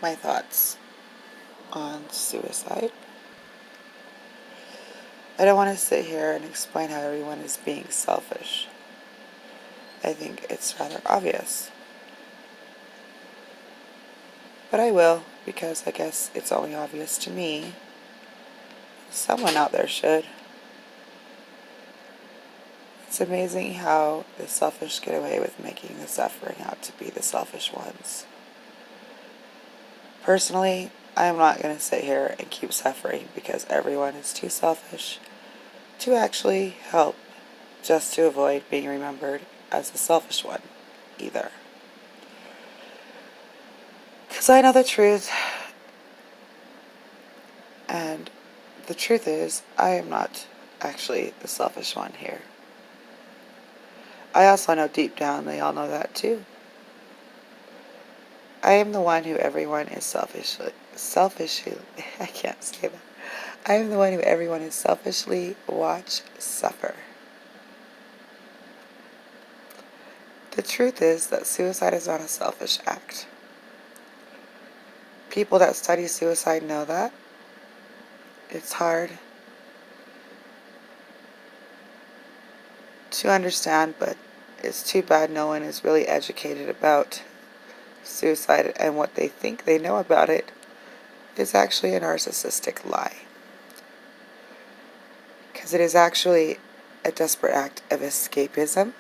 my thoughts on suicide. I don't want to sit here and explain how everyone is being selfish. I think it's rather obvious. But I will, because I guess it's only obvious to me. Someone out there should. It's amazing how the selfish get away with making the suffering out to be the selfish ones. Personally, I'm not going to sit here and keep suffering because everyone is too selfish to actually help, just to avoid being remembered as the selfish one either. Because I know the truth, and the truth is, I am not actually the selfish one here. I also know deep down they all know that too. I am the one who everyone is selfishly, I can't say that. I am the one who everyone is selfishly watch suffer. The truth is that suicide is not a selfish act. People that study suicide know that. It's hard to understand, but it's too bad no one is really educated about suicide, and what they think they know about it is actually a narcissistic lie. Because it is actually a desperate act of escapism.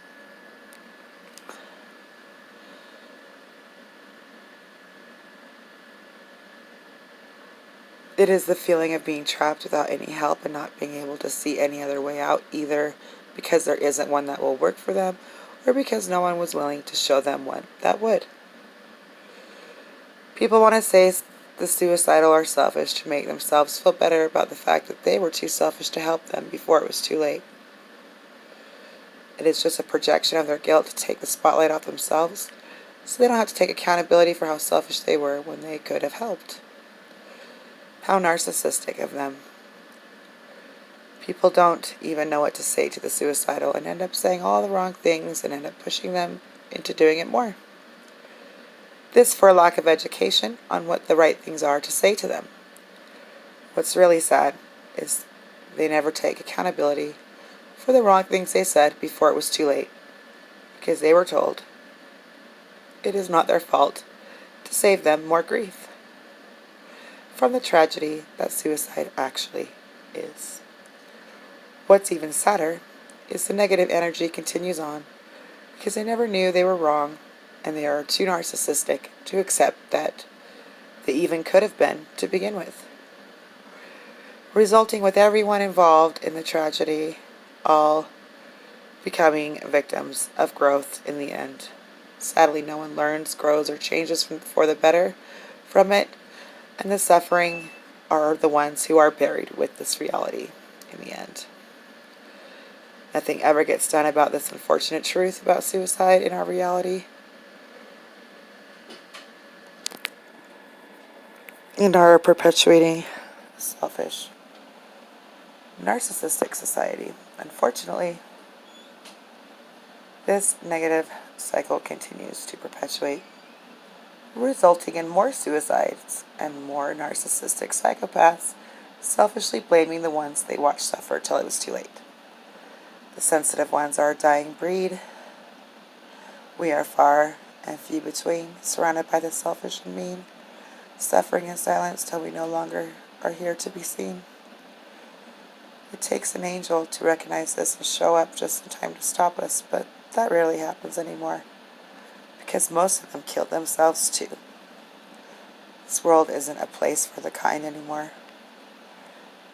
It is the feeling of being trapped without any help and not being able to see any other way out, either because there isn't one that will work for them, or because no one was willing to show them one that would. People want to say the suicidal are selfish to make themselves feel better about the fact that they were too selfish to help them before it was too late. It is just a projection of their guilt to take the spotlight off themselves, so they don't have to take accountability for how selfish they were when they could have helped. How narcissistic of them. People don't even know what to say to the suicidal and end up saying all the wrong things and end up pushing them into doing it more. This for a lack of education on what the right things are to say to them. What's really sad is they never take accountability for the wrong things they said before it was too late, because they were told it is not their fault to save them more grief from the tragedy that suicide actually is. What's even sadder is the negative energy continues on because they never knew they were wrong, and they are too narcissistic to accept that they even could have been to begin with, resulting with everyone involved in the tragedy all becoming victims of growth in the end. Sadly, no one learns, grows, or changes for the better from it, and the suffering are the ones who are buried with this reality in the end. Nothing ever gets done about this unfortunate truth about suicide in our reality. In our perpetuating selfish, narcissistic society. Unfortunately, this negative cycle continues to perpetuate, resulting in more suicides and more narcissistic psychopaths selfishly blaming the ones they watched suffer till it was too late. The sensitive ones are a dying breed. We are far and few between, surrounded by the selfish and mean, suffering in silence till we no longer are here to be seen. It takes an angel to recognize this and show up just in time to stop us, but that rarely happens anymore, because most of them killed themselves too. This world isn't a place for the kind anymore.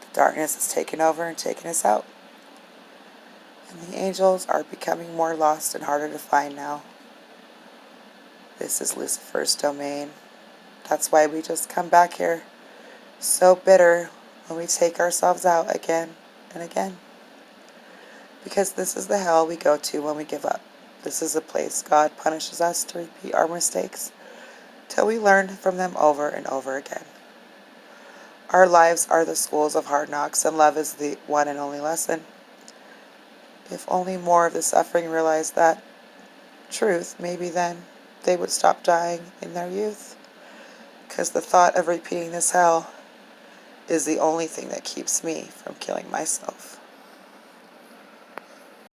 The darkness has taken over and taken us out, and the angels are becoming more lost and harder to find now. This is Lucifer's domain. That's why we just come back here so bitter when we take ourselves out again and again. Because this is the hell we go to when we give up. This is a place God punishes us to repeat our mistakes till we learn from them over and over again. Our lives are the schools of hard knocks, and love is the one and only lesson. If only more of the suffering realized that truth, maybe then they would stop dying in their youth. because the thought of repeating this hell is the only thing that keeps me from killing myself.